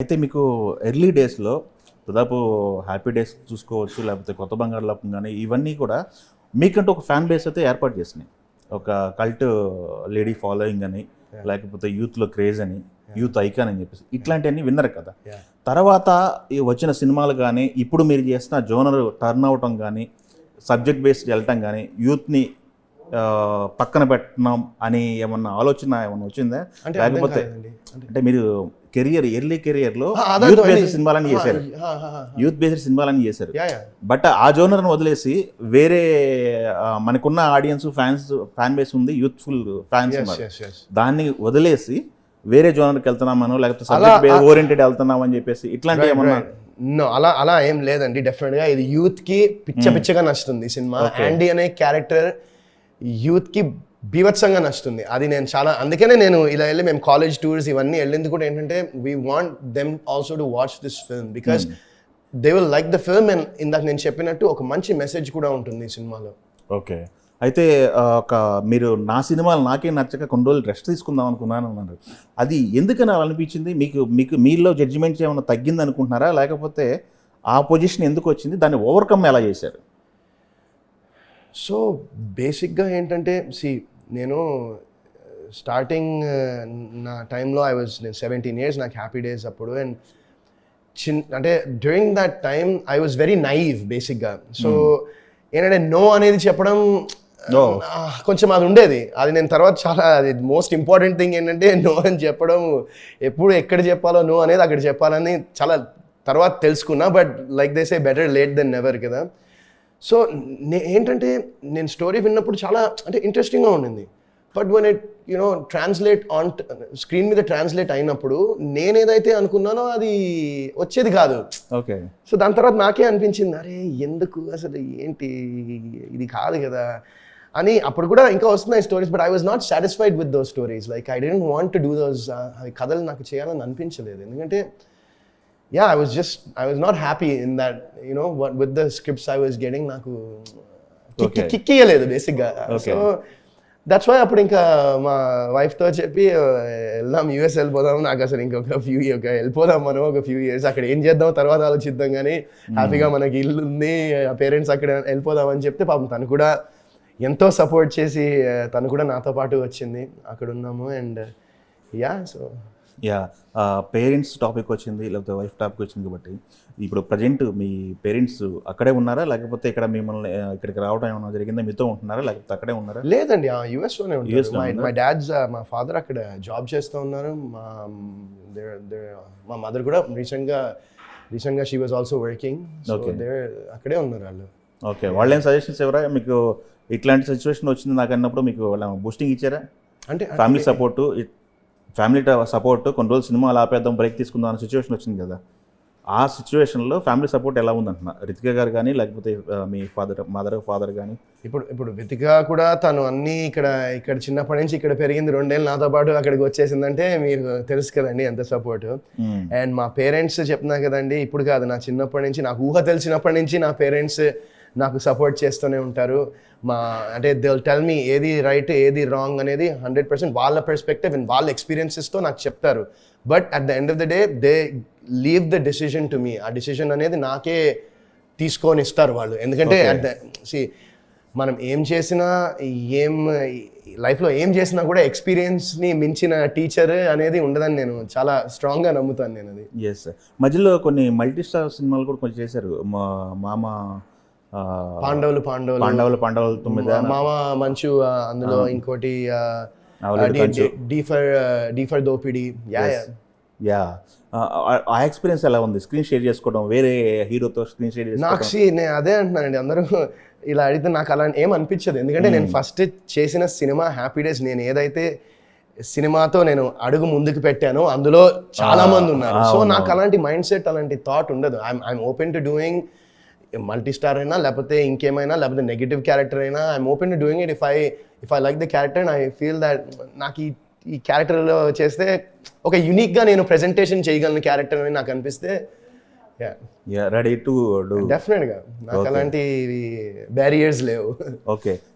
అయితే మీకు ఎర్లీ డేస్‌లో దాదాపు 'హ్యాపీ డేస్' చూసుకోవచ్చు, లేకపోతే 'కొత్త బంగారు లోకం' గాని, ఇవన్నీ కూడా మీకంటూ ఒక ఫ్యాన్ బేస్ అయితే ఏర్పాటు చేసినాయి. ఒక కల్ట్ లేడీ ఫాలోయింగ్ అని, లేకపోతే యూత్‌లో క్రేజ్ అని, యూత్ ఐకాన్ అని చెప్పేసి ఇట్లాంటివన్నీ విన్నారు కదా! యాహ్! తర్వాత ఈ వచ్చిన సినిమాలు గానీ, ఇప్పుడు మీరు చేస్తున్న జోనర్ టర్న్ అవ్వటం గానీ, సబ్జెక్ట్ బేస్డ్ వెళ్ళటం గానీ, యూత్‌ని పక్కన పెట్టడం అని ఏమన్నా ఆలోచన ఏమన్నా వచ్చిందా? అంటే అర్థం లేకపోతే కాలేదండి. అంటే మీరు ఎర్లీ కెరియర్‌లో అదే యూత్ బేస్డ్ సినిమాలని చేశారు. యాహ్! యూత్ బేస్డ్ సినిమాలని చేశారు. యాహ్! బట్ ఆ జోనర్‌ని వదిలేసి వేరే మనకున్న ఆడియన్స్ ఫ్యాన్ బేస్ ఉంది, యూత్‌ఫుల్ ఫ్యాన్స్ ఉన్నారు. యెస్. దాన్ని వదిలేసి వేరే జోనర్‌కి వెళ్తున్నామనో, లేకపోతే అలా సబ్జెక్ట్ ఓరియెంటెడ్ వెళ్తున్నాం అని చెప్పేసి ఇట్లాంటివి ఏమన్నా? నో, అలా ఏం లేదండి. డెఫినెట్గా ఇది యూత్ కి పిచ్చగా నచ్చుతుంది ఈ సినిమా. యాండీ అనే క్యారెక్టర్ యూత్ కి బీభత్సంగా నచ్చుతుంది. అది నేను చాలా, అందుకనే నేను ఇలా వెళ్ళి మేము కాలేజ్ టూర్స్ ఇవన్నీ వెళ్ళింది కూడా ఏంటంటే we want them also to watch this film because they will like the film. And ఇందాక నేను చెప్పినట్టు ఒక మంచి మెసేజ్ కూడా ఉంటుంది ఈ సినిమాలో. ఓకే. అయితే మీరు నా సినిమాలు నాకే నచ్చక కొన్ని రోజులు రెస్ట్ తీసుకుందాం అనుకున్నాను అన్నారు. అది ఎందుకని అలా అనిపించింది? మీకు మీలో జడ్జిమెంట్స్ ఏమైనా తగ్గింది అనుకుంటున్నారా? లేకపోతే ఆ పొజిషన్ ఎందుకు వచ్చింది? దాన్ని ఓవర్కమ్ ఎలా చేశారు? సో బేసిక్గా ఏంటంటే నేను స్టార్టింగ్ నా టైంలో నేను 17 years నాకు హ్యాపీ డేస్ అప్పుడు. అండ్ అంటే during that time I was very naive బేసిక్గా. సో ఏంటంటే నో అనేది చెప్పడం కొంచెం అది ఉండేది. అది నేను తర్వాత చాలా, అది మోస్ట్ ఇంపార్టెంట్ థింగ్ ఏంటంటే నో అని చెప్పడం, ఎప్పుడు ఎక్కడ చెప్పాలో నో అనేది అక్కడ చెప్పాలని చాలా తర్వాత తెలుసుకున్నా. But like they say better late than never కదా. సో ఏంటంటే నేను స్టోరీ విన్నప్పుడు చాలా అంటే ఇంట్రెస్టింగ్గా ఉండింది. But when it translate on screen మీద ట్రాన్స్లేట్ అయినప్పుడు నేను ఏదైతే అనుకున్నానో అది వచ్చేది కాదు. ఓకే. సో దాని తర్వాత నాకే అనిపించింది, అరే ఎందుకు అసలు ఏంటి ఇది కాదు కదా అని. అప్పుడు కూడా ఇంకా వస్తున్నాయి stories, but I was not satisfied with those stories. Like I don't want to do those కథలు నాకు చేయాలని అనిపించలేదు. ఎందుకంటే I was not happy in that, with the scripts I was getting. నాకు కిక్ ఇయ్యలేదు బేసిక్గా. సో దట్స్ వై అప్పుడు ఇంకా మా వైఫ్తో చెప్పి వెళ్దాం, యూఎస్ వెళ్ళిపోదాం. నాకు అసలు వెళ్ళిపోదాం మనం ఒక ఫ్యూ ఇయర్స్, అక్కడ ఏం చేద్దాం తర్వాత ఆలోచిద్దాం, కానీ హ్యాపీగా మనకి ఇల్లు ఉంది, ఆ పేరెంట్స్ అక్కడ వెళ్ళిపోదాం అని చెప్తే పాపం తను కూడా ఎంతో సపోర్ట్ చేసి తను కూడా నాతో పాటు వచ్చింది, అక్కడ ఉన్నాము. అండ్ పేరెంట్స్ టాపిక్ వచ్చింది, లేకపోతే వైఫ్ టాపిక్ వచ్చింది కాబట్టి ఇప్పుడు ప్రజెంట్ మీ పేరెంట్స్ అక్కడే ఉన్నారా? లేకపోతే ఇక్కడ మిమ్మల్ని ఇక్కడికి రావడం ఏమైనా జరిగిందా? మీతో ఉంటున్నారా లేకపోతే అక్కడే ఉన్నారా? లేదండి, యుఎస్లోనే ఉంటారు. మై డాడ్స్, మా ఫాదర్ అక్కడ జాబ్ చేస్తూ ఉన్నారు. మా మదర్ కూడా రీసెంట్గా షీ వాజ్ ఆల్సో వర్కింగ్. అక్కడే ఉన్నారు వాళ్ళు. ఓకే. వాళ్ళు ఏం సజెషన్స్ ఎవరా మీకు? ఇట్లాంటి సిచ్యువేషన్ వచ్చింది నాకు అన్నప్పుడు మీకు వాళ్ళ బూస్టింగ్ ఇచ్చారా? అంటే ఫ్యామిలీ సపోర్ట్ కొన్ని రోజులు సినిమా ఆపేద్దాం, బ్రేక్ తీసుకుందాం అనే సిచ్యువేషన్ వచ్చింది కదా. ఆ సిచ్యువేషన్లో ఫ్యామిలీ సపోర్ట్ ఎలా ఉందంటున్నా? రితిక గారు కానీ, లేకపోతే మీ ఫాదర్ కానీ? ఇప్పుడు రితిక కూడా తను అన్నీ ఇక్కడ చిన్నప్పటి నుంచి ఇక్కడ పెరిగింది, 2 ఏళ్ళు నాతో పాటు అక్కడికి వచ్చేసిందంటే మీరు తెలుసు కదండి ఎంత సపోర్ట్. అండ్ మా పేరెంట్స్ చెప్తున్నా కదండి, ఇప్పుడు కాదు, నా చిన్నప్పటి నుంచి, నాకు ఊహ తెలిసినప్పటి నుంచి నా పేరెంట్స్ నాకు సపోర్ట్ చేస్తూనే ఉంటారు. అంటే దే విల్ టెల్ మీ ఏది రైట్ ఏది రాంగ్ అనేది 100% వాళ్ళ పర్స్పెక్టివ్ అండ్ వాళ్ళ ఎక్స్పీరియన్సెస్తో నాకు చెప్తారు. But at the end of the day they leave the decision to me. ఆ డెసిషన్ అనేది నాకే తీసుకొని ఇస్తారు వాళ్ళు. ఎందుకంటే మనం ఏం చేసినా, లైఫ్లో ఏం చేసినా కూడా ఎక్స్పీరియన్స్ని మించిన టీచర్ అనేది ఉండదని నేను చాలా స్ట్రాంగ్గా నమ్ముతాను నేను అది. ఎస్. మధ్యలో కొన్ని మల్టీ స్టార్ సినిమాలు కూడా కొంచెం చేశారు. మామ పాండవులు 9 మామ మంచు, అందులో ఇంకోటి డీ ఫర్ దోపిడి. ఆ ఎక్స్పీరియన్స్ ఎలా ఉంది? స్క్రీన్ షేర్ చేసుకోవడం, వేరే హీరోతో స్క్రీన్ షేర్ చేసుకోవడం? నాకు నేను అదే అంటున్నానండి, అందరూ ఇలా అడిగితే నాకు అలా ఏం అనిపించదు. ఎందుకంటే నేను ఫస్ట్ చేసిన సినిమా హ్యాపీ డేస్, నేను ఏదైతే సినిమాతో నేను అడుగు ముందుకు పెట్టానో అందులో చాలా మంది ఉన్నారు. సో నాకు అలాంటి మైండ్ సెట్, అలాంటి థాట్ ఉండదు. I'm open to doing multi star అయినా, లేకపోతే ఇంకేమైనా, లేకపోతే నెగిటివ్ క్యారెక్టర్ అయినా, I'm open to doing it if I like the character and I feel that నాకు ఈ క్యారెక్టర్లో చేస్తే ఒక యూనిక్గా నేను ప్రెజెంటేషన్ చేయగలను క్యారెక్టర్ అని నాకు అనిపిస్తే రెడీ టు డూ. డెఫినెట్గా నాకు అలాంటి బ్యారియర్స్ లేవు. ఓకే.